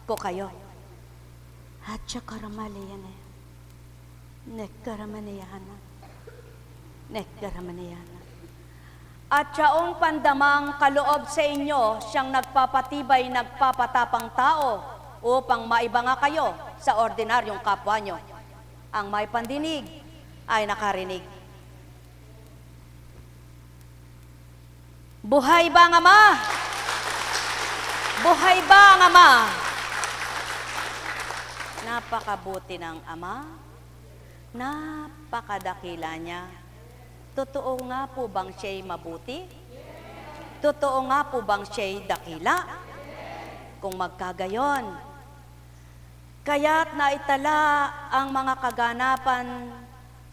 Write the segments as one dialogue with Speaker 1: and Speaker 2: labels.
Speaker 1: ko kayo. Hatsa karamaliyane. Nekaramaniyana. Nekaramaniyana. At siyaong pandamang kaloob sa inyo, siyang nagpapatibay, nagpapatapang tao upang maibanga kayo sa ordinaryong kapwa nyo. Ang may pandinig ay nakarinig. Buhay ba ang Ama? Buhay ba ang Ama? Napakabuti ng Ama. Napakadakila niya. Totoo nga po bang siya'y mabuti? Totoo nga po bang siya'y dakila? Kung magkagayon, kaya't naitala ang mga kaganapan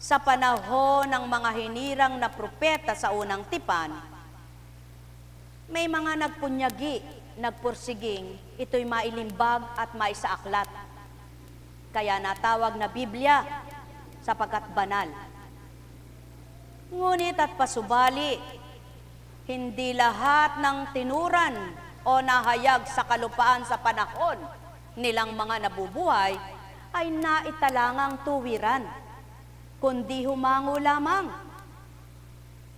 Speaker 1: sa panahon ng mga hinirang na propeta sa unang tipan, may mga nagpunyagi, nagpursiging, ito'y mailimbag at maisaaklat. Kaya natawag na Biblia sapagkat banal. Ngunit at pasubali, hindi lahat ng tinuran o nahayag sa kalupaan sa panahon nilang mga nabubuhay ay naitalangang tuwiran, kundi humango lamang.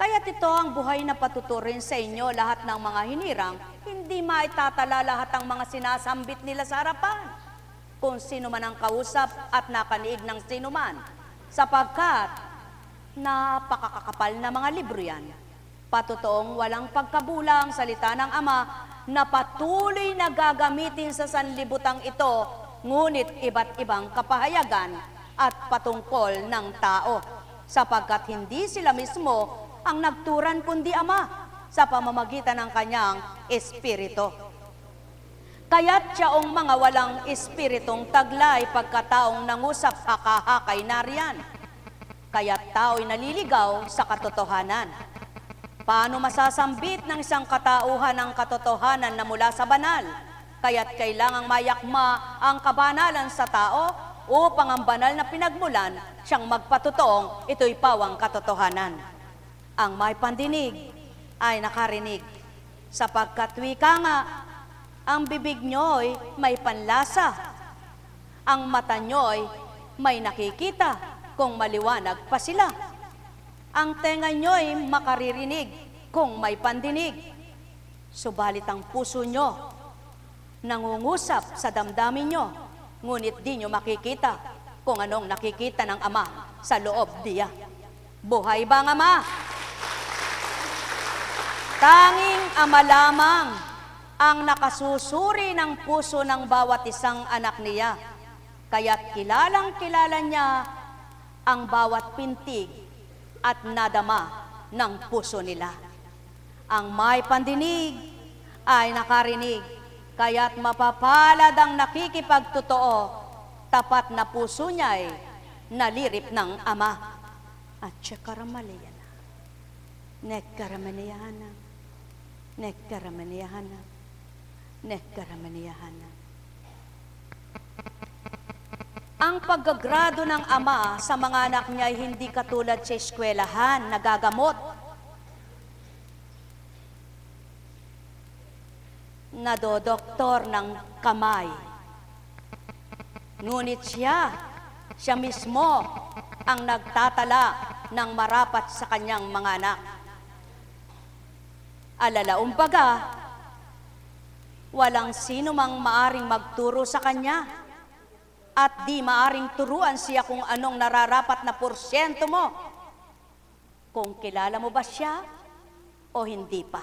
Speaker 1: Kaya't ito ang buhay na patuturin sa inyo lahat ng mga hinirang, hindi maitatala lahat ang mga sinasambit nila sa harapan, kung sino man ang kausap at nakaniig ng sino man, sapagkat napakakapal na mga libro yan. Patutoong walang pagkabulang salita ng Ama na patuloy na gagamitin sa sanlibutang ito, ngunit iba't ibang kapahayagan at patungkol ng tao, sapagkat hindi sila mismo ang nagturan kundi Ama sa pamamagitan ng kanyang Espiritu. Kaya't siyaong mga walang espiritong taglay pagkataong nangusap hakahakay nariyan. Kaya't tao'y naliligaw sa katotohanan. Paano masasambit ng isang katauhan ang katotohanan na mula sa banal? Kaya't kailangang mayakma ang kabanalan sa tao upang ang banal na pinagmulan siyang magpatutoong ito'y pawang katotohanan. Ang may pandinig ay nakarinig, sapagkat wika nga, ang bibig nyo'y may panlasa, ang mata nyo'y may nakikita, kung maliwanag pa sila. Ang tenga nyo'y makaririnig kung may pandinig. Subalit ang puso nyo nangungusap sa damdamin nyo, ngunit di nyo makikita kung anong nakikita ng Ama sa loob diya. Buhay ba ang Ama? Tanging Ama lamang ang nakasusuri ng puso ng bawat isang anak niya. Kaya't kilalang kilala niya ang bawat pintig at nadama ng puso nila. Ang may pandinig ay nakarinig, kaya't mapapalad ang nakikipagtotoo, tapat na puso niya'y nalirip ng Ama. At siya karamaliyana, nekaramaniyana, nekaramaniyana, nekaramaniyana. Ang paggagrado ng Ama sa mga anak niya ay hindi katulad sa eskwelahan, nagagamot. Nadodoktor ng kamay. Ngunit siya mismo ang nagtatala ng marapat sa kanyang mga anak. Alalaumbaga, walang sino mang maaring magturo sa kanya, at di maaring turuan siya kung anong nararapat na porsyento mo, kung kilala mo ba siya o hindi pa.